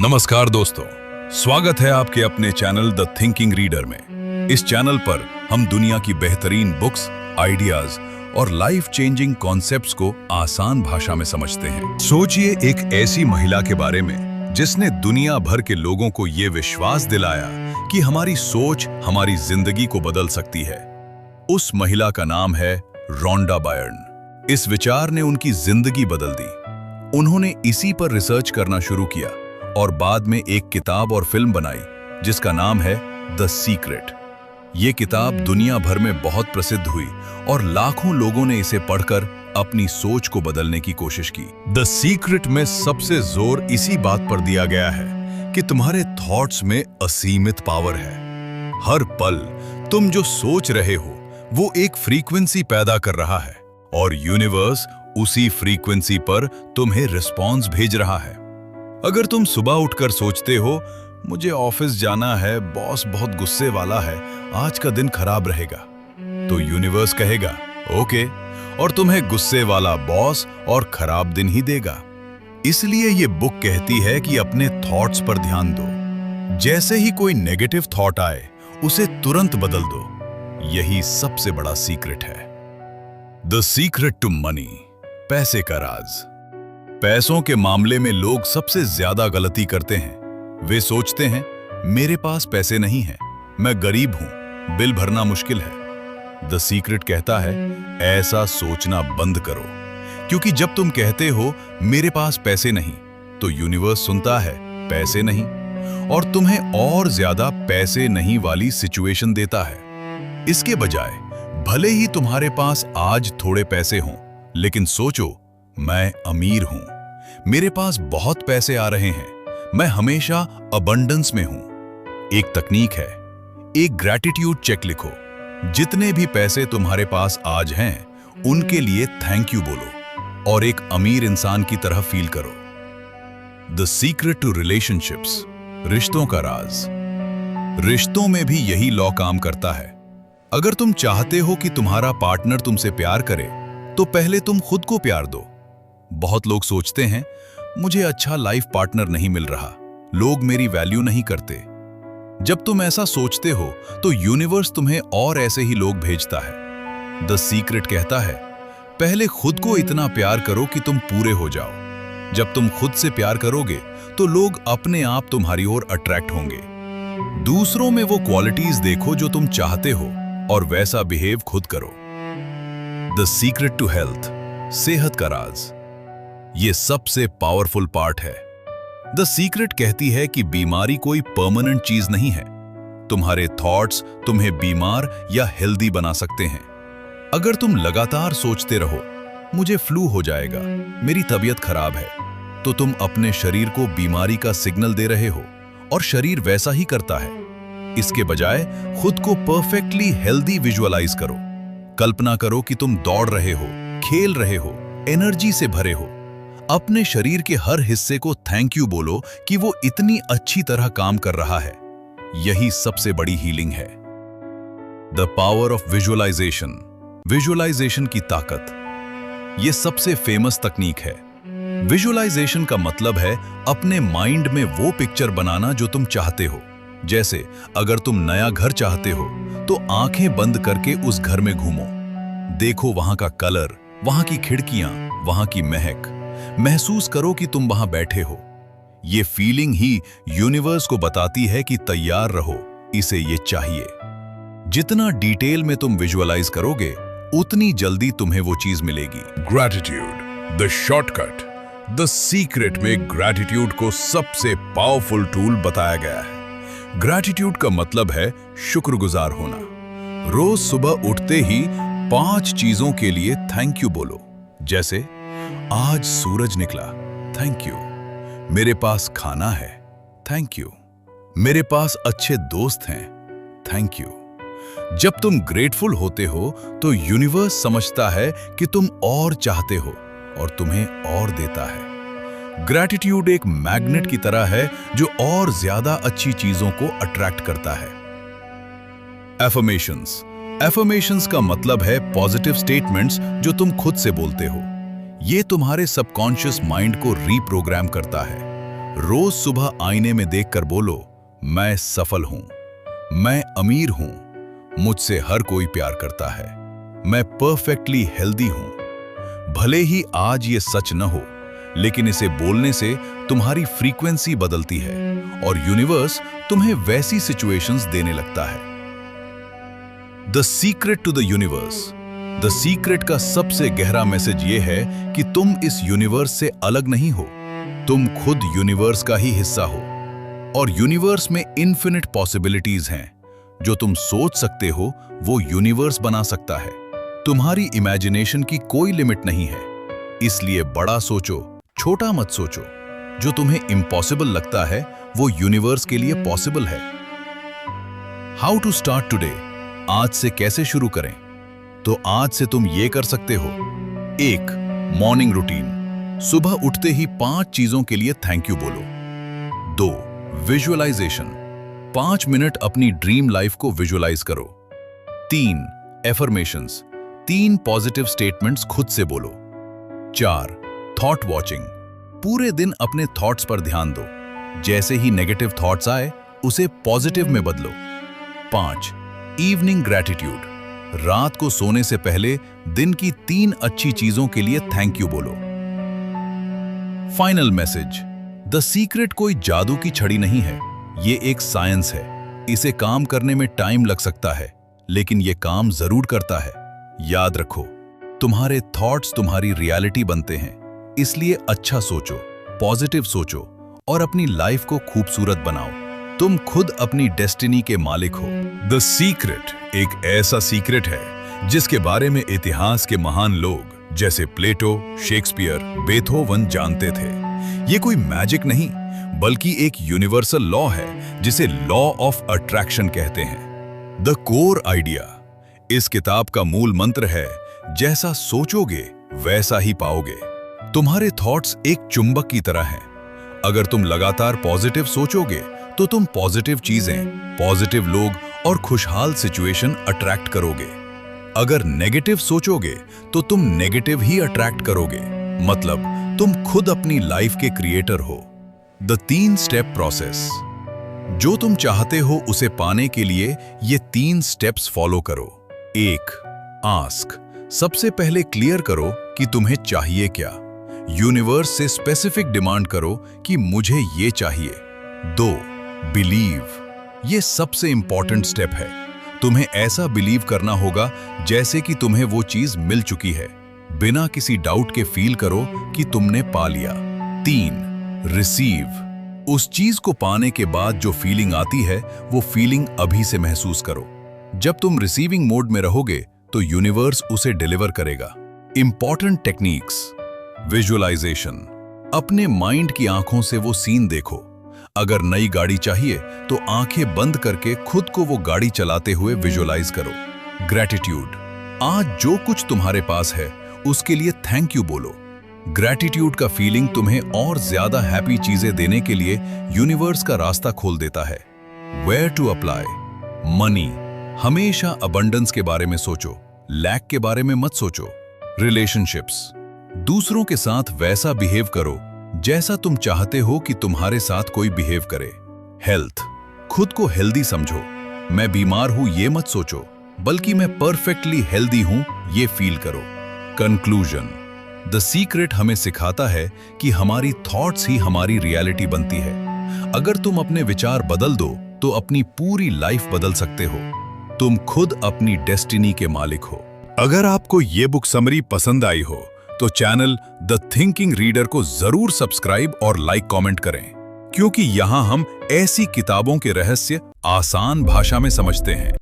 नमस्कार दोस्तों, स्वागत है आपके अपने चैनल द थिंकिंग रीडर में। इस चैनल पर हम दुनिया की बेहतरीन बुक्स, आइडियाज और लाइफ चेंजिंग कॉन्सेप्ट्स को आसान भाषा में समझते हैं। सोचिए एक ऐसी महिला के बारे में जिसने दुनिया भर के लोगों को ये विश्वास दिलाया कि हमारी सोच हमारी जिंदगी को बदल सकती है। उस महिला का नाम है रोंडा बायर्न। इस विचार ने उनकी जिंदगी बदल दी। उन्होंने इसी पर रिसर्च करना शुरू किया और बाद में एक किताब और फिल्म बनाई जिसका नाम है द सीक्रेट। ये किताब दुनिया भर में बहुत प्रसिद्ध हुई और लाखों लोगों ने इसे पढ़कर अपनी सोच को बदलने की कोशिश की। द सीक्रेट में सबसे जोर इसी बात पर दिया गया है कि तुम्हारे थॉट्स में असीमित पावर है। हर पल तुम जो सोच रहे हो वो एक फ्रीक्वेंसी पैदा कर रहा है और यूनिवर्स उसी फ्रीक्वेंसी पर तुम्हें रिस्पॉन्स भेज रहा है। अगर तुम सुबह उठकर सोचते हो मुझे ऑफिस जाना है, बॉस बहुत गुस्से वाला है, आज का दिन खराब रहेगा, तो यूनिवर्स कहेगा ओके, और तुम्हें गुस्से वाला बॉस और खराब दिन ही देगा। इसलिए ये बुक कहती है कि अपने थॉट्स पर ध्यान दो। जैसे ही कोई नेगेटिव थॉट आए उसे तुरंत बदल दो। यही सबसे बड़ा सीक्रेट है। द सीक्रेट टू मनी, पैसे का राज। पैसों के मामले में लोग सबसे ज्यादा गलती करते हैं। वे सोचते हैं मेरे पास पैसे नहीं हैं, मैं गरीब हूं, बिल भरना मुश्किल है। द सीक्रेट कहता है ऐसा सोचना बंद करो, क्योंकि जब तुम कहते हो मेरे पास पैसे नहीं तो यूनिवर्स सुनता है पैसे नहीं और तुम्हें और ज्यादा पैसे नहीं वाली सिचुएशन देता है। इसके बजाय भले ही तुम्हारे पास आज थोड़े पैसे हों, लेकिन सोचो मैं अमीर हूं, मेरे पास बहुत पैसे आ रहे हैं, मैं हमेशा अबंडेंस में हूं। एक तकनीक है, एक ग्रैटिट्यूड चेक लिखो। जितने भी पैसे तुम्हारे पास आज हैं उनके लिए थैंक यू बोलो और एक अमीर इंसान की तरह फील करो। द सीक्रेट टू रिलेशनशिप्स, रिश्तों का राज। रिश्तों में भी यही लॉ काम करता है। अगर तुम चाहते हो कि तुम्हारा पार्टनर तुमसे प्यार करे तो पहले तुम खुद को प्यार दो। बहुत लोग सोचते हैं मुझे अच्छा लाइफ पार्टनर नहीं मिल रहा, लोग मेरी वैल्यू नहीं करते। जब तुम ऐसा सोचते हो तो यूनिवर्स तुम्हें और ऐसे ही लोग भेजता है। द सीक्रेट कहता है पहले खुद को इतना प्यार करो कि तुम पूरे हो जाओ। जब तुम खुद से प्यार करोगे तो लोग अपने आप तुम्हारी ओर अट्रैक्ट होंगे। दूसरों में वो क्वालिटीज देखो जो तुम चाहते हो और वैसा बिहेव खुद करो। द सीक्रेट टू हेल्थ, सेहत का राज। ये सबसे पावरफुल पार्ट है। द सीक्रेट कहती है कि बीमारी कोई परमानेंट चीज नहीं है। तुम्हारे थॉट्स तुम्हें बीमार या हेल्दी बना सकते हैं। अगर तुम लगातार सोचते रहो मुझे फ्लू हो जाएगा, मेरी तबीयत खराब है, तो तुम अपने शरीर को बीमारी का सिग्नल दे रहे हो और शरीर वैसा ही करता है। इसके बजाय खुद को परफेक्टली हेल्दी विजुअलाइज करो। कल्पना करो कि तुम दौड़ रहे हो, खेल रहे हो, एनर्जी से भरे हो। अपने शरीर के हर हिस्से को थैंक यू बोलो कि वो इतनी अच्छी तरह काम कर रहा है। यही सबसे बड़ी हीलिंग है। The power of visualization, visualization की ताकत। ये सबसे फेमस तकनीक है। विजुअलाइजेशन का मतलब है अपने माइंड में वो पिक्चर बनाना जो तुम चाहते हो। जैसे अगर तुम नया घर चाहते हो तो आंखें बंद करके उस घर में घूमो, देखो वहां का कलर, वहां की खिड़कियां, वहां की महक। महसूस करो कि तुम वहां बैठे हो। ये फीलिंग ही यूनिवर्स को बताती है कि तैयार रहो, इसे ये चाहिए। जितना डिटेल में तुम विजुअलाइज करोगे उतनी जल्दी तुम्हें वो चीज मिलेगी। Gratitude, the shortcut. The secret में ग्रैटिट्यूड को सबसे पावरफुल टूल बताया गया है। ग्रैटिट्यूड का मतलब है शुक्रगुजार होना। रोज सुबह उठते ही 5 चीजों के लिए थैंक यू बोलो। जैसे आज सूरज निकला, थैंक यू। मेरे पास खाना है, थैंक यू। मेरे पास अच्छे दोस्त हैं, थैंक यू। जब तुम ग्रेटफुल होते हो तो यूनिवर्स समझता है कि तुम और चाहते हो और तुम्हें और देता है। ग्रैटिट्यूड एक मैग्नेट की तरह है जो और ज्यादा अच्छी चीजों को अट्रैक्ट करता है। एफर्मेशंस, एफर्मेशंस का मतलब है पॉजिटिव स्टेटमेंट्स जो तुम खुद से बोलते हो। ये तुम्हारे सबकॉन्शियस माइंड को रीप्रोग्राम करता है। रोज सुबह आईने में देखकर बोलो, मैं सफल हूं, मैं अमीर हूं, मुझसे हर कोई प्यार करता है, मैं परफेक्टली हेल्दी हूं। भले ही आज ये सच न हो, लेकिन इसे बोलने से तुम्हारी फ्रीक्वेंसी बदलती है और यूनिवर्स तुम्हें वैसी सिचुएशंस देने लगता है। The secret to the universe. The secret का सबसे गहरा मैसेज ये है कि तुम इस यूनिवर्स से अलग नहीं हो, तुम खुद यूनिवर्स का ही हिस्सा हो और यूनिवर्स में इन्फिनिट पॉसिबिलिटीज हैं। जो तुम सोच सकते हो वो यूनिवर्स बना सकता है। तुम्हारी इमेजिनेशन की कोई लिमिट नहीं है, इसलिए बड़ा सोचो, छोटा मत सोचो। जो तुम्हें इम्पॉसिबल लगता है वो यूनिवर्स के लिए पॉसिबल है। How to start today. आज से कैसे शुरू करें? तो आज से तुम ये कर सकते हो। 1. Morning routine. सुबह उठते ही 5 चीजों के लिए थैंक यू बोलो। 2. विजुअलाइजेशन। 5 मिनट अपनी ड्रीम लाइफ को विजुअलाइज करो। 3. एफर्मेशंस। 3 पॉजिटिव स्टेटमेंट्स खुद से बोलो। 4. Thought watching. पूरे दिन अपने थॉट्स पर ध्यान दो, जैसे ही नेगेटिव थॉट्स आए उसे पॉजिटिव में बदलो। 5. Evening gratitude. रात को सोने से पहले दिन की 3 अच्छी चीजों के लिए थैंक यू बोलो। Final message. द सीक्रेट कोई जादू की छड़ी नहीं है, ये एक साइंस है। इसे काम करने में टाइम लग सकता है, लेकिन ये काम जरूर करता है। याद रखो, तुम्हारे थॉट्स तुम्हारी रियलिटी बनते हैं, इसलिए अच्छा सोचो, पॉजिटिव सोचो और अपनी लाइफ को खूबसूरत बनाओ। तुम खुद अपनी डेस्टिनी के मालिक हो। द सीक्रेट एक ऐसा सीक्रेट है जिसके बारे में इतिहास के महान लोग जैसे प्लेटो, शेक्सपियर, बेथोवन जानते थे। ये कोई मैजिक नहीं, बल्कि एक यूनिवर्सल लॉ है जिसे लॉ ऑफ अट्रैक्शन कहते हैं। The core idea. इस किताब का मूल मंत्र है, जैसा सोचोगे वैसा ही पाओगे। तुम्हारे थॉट्स एक चुंबक की तरह हैं। अगर तुम लगातार पॉजिटिव सोचोगे तो तुम पॉजिटिव चीजें, पॉजिटिव लोग और खुशहाल सिचुएशन अट्रैक्ट करोगे। अगर नेगेटिव सोचोगे तो तुम नेगेटिव ही अट्रैक्ट करोगे। मतलब तुम खुद अपनी लाइफ के क्रिएटर हो। The 3 step process. जो तुम चाहते हो उसे पाने के लिए ये 3 स्टेप्स फॉलो करो। 1. आस्क। सबसे पहले क्लियर करो कि तुम्हें चाहिए क्या। यूनिवर्स से स्पेसिफिक डिमांड करो कि मुझे ये चाहिए। 2. बिलीव। ये सबसे इंपॉर्टेंट स्टेप है। तुम्हें ऐसा बिलीव करना होगा जैसे कि तुम्हें वो चीज मिल चुकी है। बिना किसी डाउट के फील करो कि तुमने पा लिया। 3. रिसीव। उस चीज को पाने के बाद जो फीलिंग आती है वो फीलिंग अभी से महसूस करो। जब तुम रिसीविंग मोड में रहोगे तो यूनिवर्स उसे डिलीवर करेगा। Important techniques. विजुअलाइजेशन। अपने माइंड की आंखों से वो सीन देखो। अगर नई गाड़ी चाहिए तो आंखें बंद करके खुद को वो गाड़ी चलाते हुए विजुअलाइज करो। ग्रैटिट्यूड। आज जो कुछ तुम्हारे पास है उसके लिए थैंक यू बोलो। ग्रैटिट्यूड का फीलिंग तुम्हें और ज्यादा हैप्पी चीजें देने के लिए यूनिवर्स का रास्ता खोल देता है। Where to apply. मनी। हमेशा अबंडेंस के बारे में सोचो, लैक के बारे में मत सोचो। रिलेशनशिप्स। दूसरों के साथ वैसा बिहेव करो जैसा तुम चाहते हो कि तुम्हारे साथ कोई बिहेव करे। हेल्थ। खुद को हेल्दी समझो। मैं बीमार हूं ये मत सोचो, बल्कि मैं परफेक्टली हेल्दी हूं ये फील करो। कंक्लूजन। द सीक्रेट हमें सिखाता है कि हमारी थॉट्स ही हमारी रियलिटी बनती है। अगर तुम अपने विचार बदल दो तो अपनी पूरी लाइफ बदल सकते हो। तुम खुद अपनी डेस्टिनी के मालिक हो। अगर आपको ये बुक समरी पसंद आई हो तो चैनल द थिंकिंग रीडर को जरूर सब्सक्राइब और लाइक कमेंट करें, क्योंकि यहां हम ऐसी किताबों के रहस्य आसान भाषा में समझते हैं।